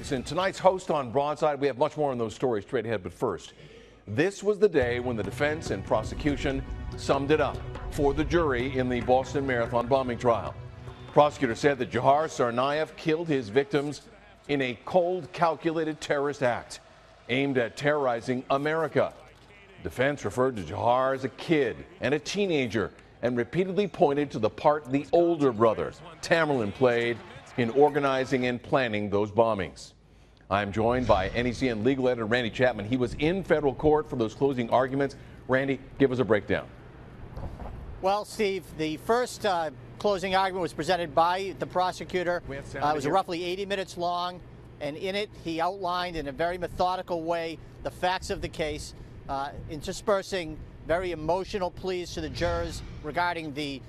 Graves, and tonight's host on Broadside. We have much more on those stories straight ahead, but first, this was the day when the defense and prosecution summed it up for the jury in the Boston Marathon bombing trial. Prosecutor said that Dzhokhar Tsarnaev killed his victims in a cold, calculated terrorist act aimed at terrorizing America. Defense referred to Dzhokhar as a kid and a teenager and repeatedly pointed to the part the older brother, Tamerlan, played in organizing and planning those bombings. I'm joined by Necn legal editor Randy Chapman. He was in federal court for those closing arguments. Randy, give us a breakdown. Well, Steve, the first closing argument was presented by the prosecutor. It was roughly 80 minutes long, and in it he outlined in a very methodical way the facts of the case, interspersing very emotional pleas to the jurors regarding the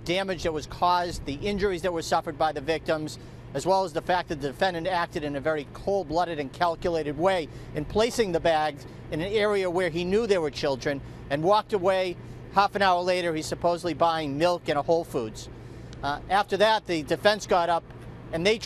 damage that was caused, the injuries that were suffered by the victims, as well as the fact that the defendant acted in a very cold-blooded and calculated way in placing the bags in an area where he knew there were children and walked away. Half an hour later, he's supposedly buying milk in a Whole Foods. After that, the defense got up and they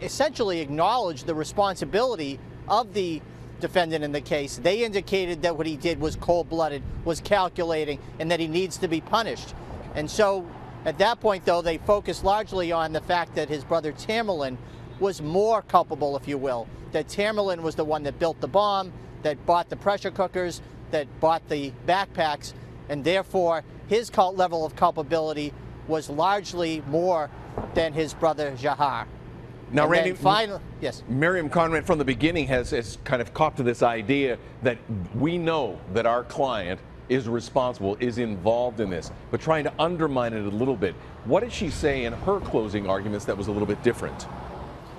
essentially acknowledged the responsibility of the defendant in the case. They indicated that what he did was cold-blooded, was calculating, and that he needs to be punished. And so at that point, though, they focused largely on the fact that his brother Tamerlan was more culpable, if you will, that Tamerlan was the one that built the bomb, that bought the pressure cookers, that bought the backpacks, and therefore his level of culpability was largely more than his brother Dzhokhar. Now, and Randy, finally, yes. Miriam Conrad from the beginning has kind of caught to this idea that we know that our client is responsible, is involved in this, but trying to undermine it a little bit. What did she say in her closing arguments that was a little bit different?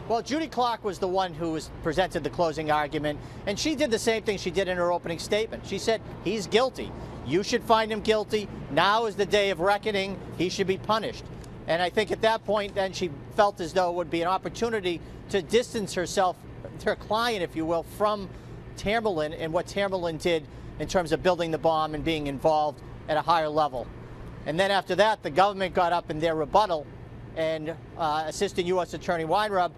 Well, Judy Clark was the one who presented the closing argument, and she did the same thing she did in her opening statement. She said, he's guilty. You should find him guilty. Now is the day of reckoning. He should be punished. And I think at that point, then she felt as though it would be an opportunity to distance herself, her client, if you will, from Tamerlan and what Tamerlan did in terms of building the bomb and being involved at a higher level. And then after that, the government got up in their rebuttal, and Assistant U.S. Attorney Weinrub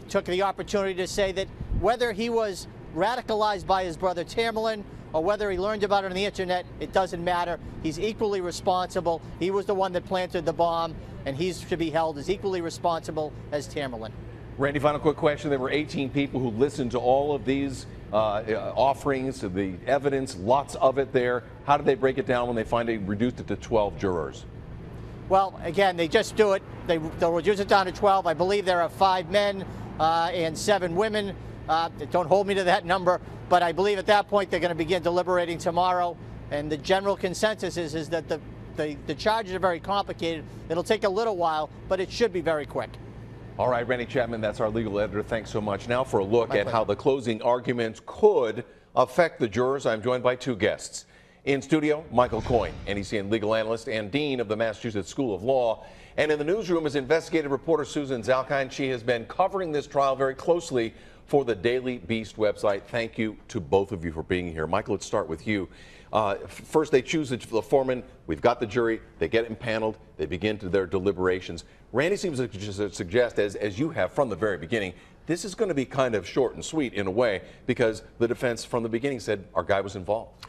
took the opportunity to say that whether he was radicalized by his brother Tamerlan or whether he learned about it on the internet, it doesn't matter. He's equally responsible. He was the one that planted the bomb, and he should be held as equally responsible as Tamerlan. Randy, final quick question. There were 18 people who listened to all of these offerings, the evidence, lots of it there. How did they break it down when they finally reduced it to 12 jurors? Well, again, they just do it. They'll reduce it down to 12. I believe there are 5 men and 7 women. Don't hold me to that number, but I believe at that point they're going to begin deliberating tomorrow. And the general consensus is that the charges are very complicated. It'll take a little while, but it should be very quick. All right, Randy Chapman, that's our legal editor. Thanks so much. Now for a look at how the closing arguments could affect the jurors. I'm joined by 2 guests. In studio, Michael Coyne, Necn legal analyst and dean of the Massachusetts School of Law. And in the newsroom is investigative reporter Susan Zalkind. She has been covering this trial very closely for the Daily Beast website. Thank you to both of you for being here. Michael, let's start with you. First, they choose the foreman. We've got the jury. They get impaneled. They begin to their deliberations. Randy seems to suggest, as you have from the very beginning, this is going to be kind of short and sweet in a way because the defense from the beginning said our guy was involved.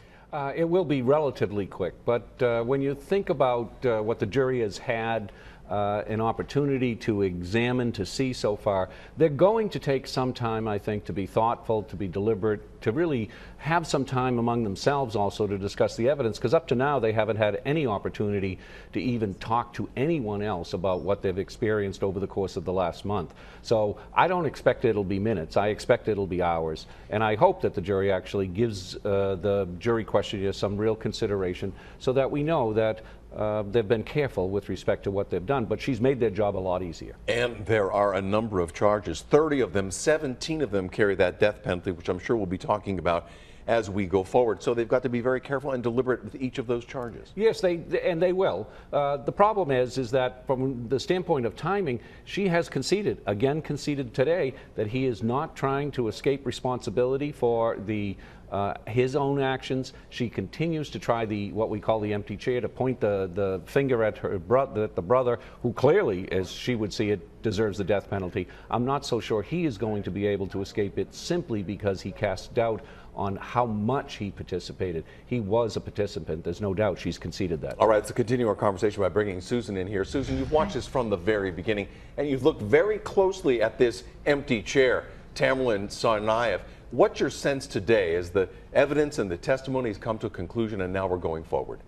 It will be relatively quick, but when you think about what the jury has had an opportunity to examine, to see so far, they're going to take some time, I think, to be thoughtful, to be deliberate, to really have some time among themselves also to discuss the evidence, because up to now they haven't had any opportunity to even talk to anyone else about what they've experienced over the course of the last month. So I don't expect it'll be minutes. I expect it'll be hours. And I hope that the jury actually gives the jury questionnaire some real consideration so that we know that they've been careful with respect to what they've done, but she's made their job a lot easier. And there are a number of charges, 30 of them, 17 of them carry that death penalty, which I'm sure we'll be talking about as we go forward. So they've got to be very careful and deliberate with each of those charges. Yes, they will. The problem is that from the standpoint of timing, she has conceded today, that he is not trying to escape responsibility for his own actions. She continues to try what we call the empty chair, to point the finger at the brother, who clearly, as she would see it, deserves the death penalty. I'm not so sure he is going to be able to escape it simply because he casts doubt on how much he participated. He was a participant, there's no doubt. She's conceded that. All right, let's continue our conversation by bringing Susan in here. Susan, you've watched this from the very beginning, and you've looked very closely at this empty chair, Tamerlan Tsarnaev. What's your sense today as the evidence and the testimony has come to a conclusion and now we're going forward?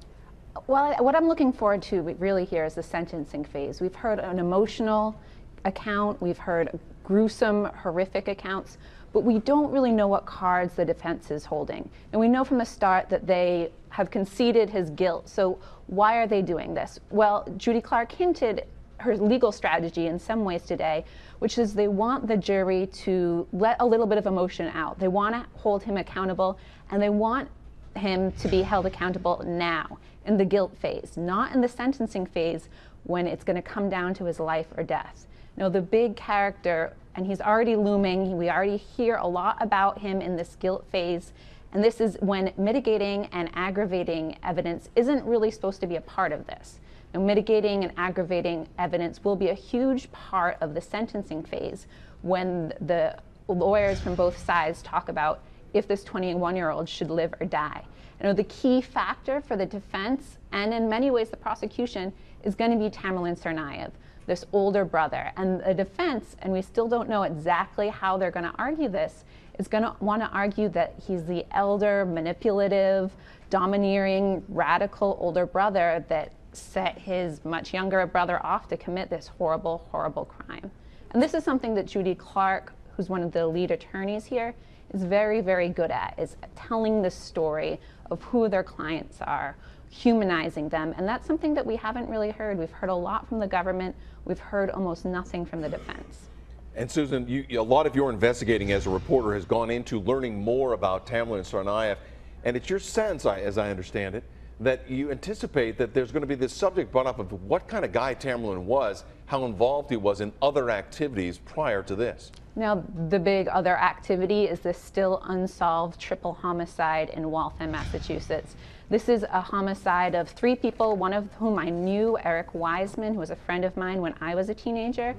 Well, what I'm looking forward to really here is the sentencing phase. We've heard an emotional account, we've heard gruesome, horrific accounts, but we don't really know what cards the defense is holding. And we know from the start that they have conceded his guilt. So why are they doing this? Well, Judy Clark hinted her legal strategy in some ways today, which is they want the jury to let a little bit of emotion out. They want to hold him accountable, and they want him to be held accountable now, in the guilt phase, not in the sentencing phase when it's going to come down to his life or death. You know, the big character, and he's already looming, we already hear a lot about him in this guilt phase, and this is when mitigating and aggravating evidence isn't really supposed to be a part of this. Now, mitigating and aggravating evidence will be a huge part of the sentencing phase when the lawyers from both sides talk about if this 21-year-old should live or die. You know, the key factor for the defense, and in many ways the prosecution, is going to be Tamerlan Tsarnaev, this older brother. And the defense, and we still don't know exactly how they're going to argue this, is going to want to argue that he's the elder, manipulative, domineering, radical older brother that set his much younger brother off to commit this horrible, horrible crime. And this is something that Judy Clark, who's one of the lead attorneys here, is very, very good at, is telling the story of who their clients are, humanizing them. And that's something that we haven't really heard. We've heard a lot from the government. We've heard almost nothing from the defense. And Susan, a lot of your investigating as a reporter has gone into learning more about Tamerlan Tsarnaev. And it's your sense, as I understand it, that you anticipate that there's going to be this subject brought up of what kind of guy Tamerlan was, how involved he was in other activities prior to this. Now, the big other activity is this still unsolved triple homicide in Waltham, Massachusetts. This is a homicide of 3 people, one of whom I knew, Eric Wiseman, who was a friend of mine when I was a teenager.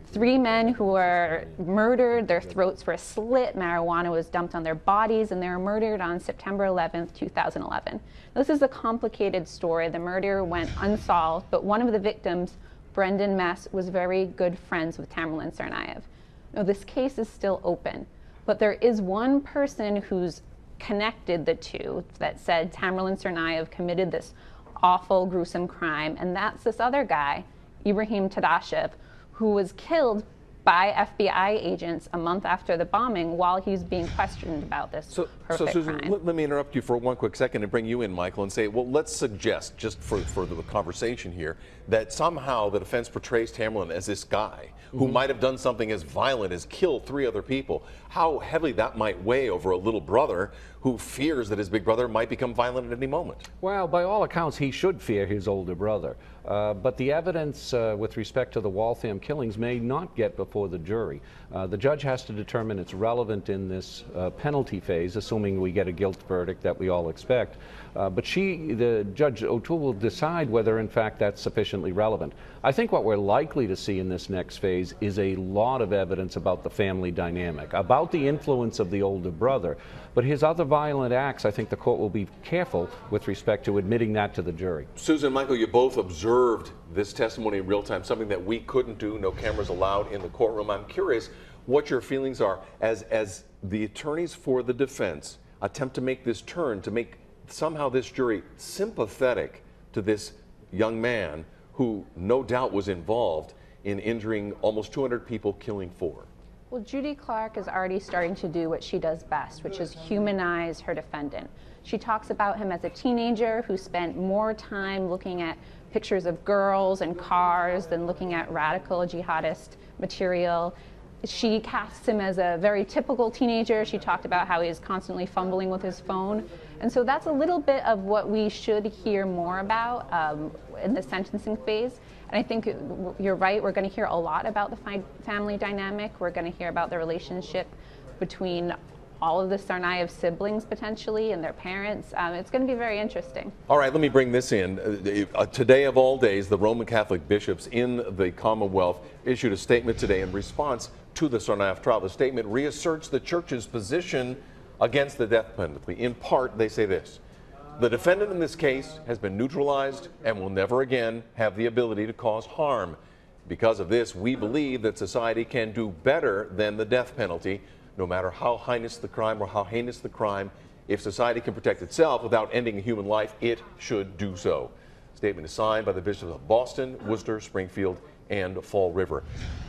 3 men who were murdered, their throats were slit, marijuana was dumped on their bodies, and they were murdered on September 11th, 2011. This is a complicated story. The murder went unsolved, but one of the victims, Brendan Mess, was very good friends with Tamerlan Tsarnaev. Now, this case is still open, but there is one person who's connected the two that said Tamerlan Tsarnaev committed this awful, gruesome crime, and that's this other guy, Ibrahim Tadashev, who was killed by FBI agents a month after the bombing while he's being questioned about this horrific Susan, crime. let me interrupt you for one quick second and bring you in, Michael, and say, well, let's suggest, just for the conversation here, that somehow the defense portrays Tamerlan as this guy who might have done something as violent as kill 3 other people. How heavily that might weigh over a little brother who fears that his big brother might become violent at any moment. Well, by all accounts, he should fear his older brother. But the evidence with respect to the Waltham killings may not get before the jury. The judge has to determine it's relevant in this penalty phase, assuming we get a guilt verdict that we all expect. But the Judge O'Toole will decide whether, in fact, that's sufficiently relevant. I think what we're likely to see in this next phase is a lot of evidence about the family dynamic, about the influence of the older brother. But his other violent acts, I think the court will be careful with respect to admitting that to the jury. Susan and Michael, you both observed this testimony in real time, something that we couldn't do, no cameras allowed in the courtroom. I'm curious what your feelings are as the attorneys for the defense attempt to make this turn, to make somehow this jury sympathetic to this young man who no doubt was involved in injuring almost 200 people, killing 4. Well, Judy Clark is already starting to do what she does best, which is humanize her defendant. She talks about him as a teenager who spent more time looking at pictures of girls and cars than looking at radical jihadist material. She casts him as a very typical teenager. She talked about how he's constantly fumbling with his phone. And so that's a little bit of what we should hear more about in the sentencing phase. And I think you're right, we're going to hear a lot about the family dynamic. We're going to hear about the relationship between all of the Tsarnaev siblings potentially and their parents. It's going to be very interesting. All right, let me bring this in. Today of all days, the Roman Catholic bishops in the Commonwealth issued a statement today in response to the Tsarnaev trial. The statement reasserts the Church's position against the death penalty. In part, they say this: the defendant in this case has been neutralized and will never again have the ability to cause harm. Because of this, we believe that society can do better than the death penalty. No matter how heinous the crime or how heinous the crime, if society can protect itself without ending a human life, it should do so. The statement is signed by the bishops of Boston, Worcester, Springfield, and Fall River.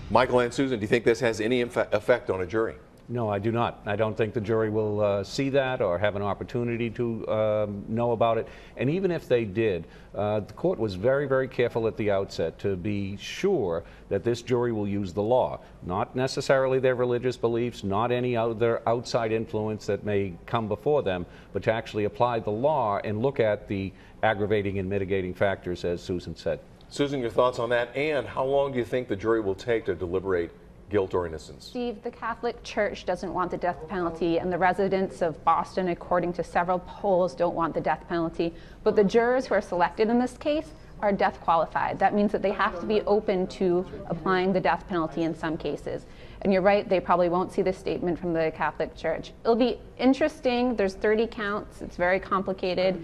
Michael and Susan, do you think this has any effect on a jury? No, I do not. I don't think the jury will see that or have an opportunity to know about it. And even if they did, the court was very, very careful at the outset to be sure that this jury will use the law, not necessarily their religious beliefs, not any other outside influence that may come before them, but to actually apply the law and look at the aggravating and mitigating factors, as Susan said. Susan, your thoughts on that? And how long do you think the jury will take to deliberate guilt or innocence? Steve, the Catholic Church doesn't want the death penalty, and the residents of Boston, according to several polls, don't want the death penalty. But the jurors who are selected in this case are death qualified. That means that they have to be open to applying the death penalty in some cases. And you're right, they probably won't see this statement from the Catholic Church. It'll be interesting. There's 30 counts. It's very complicated.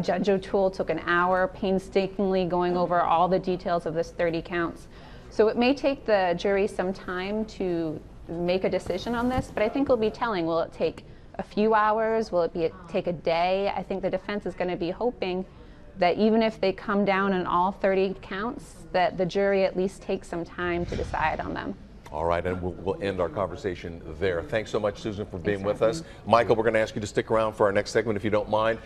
Judge O'Toole took an hour painstakingly going over all the details of this 30 counts. So it may take the jury some time to make a decision on this, but I think it'll be telling. Will it take a few hours? Will it take a day? I think the defense is going to be hoping that even if they come down on all 30 counts, that the jury at least takes some time to decide on them. All right, and we'll end our conversation there. Thanks so much, Susan, for being with us. Michael, we're going to ask you to stick around for our next segment if you don't mind.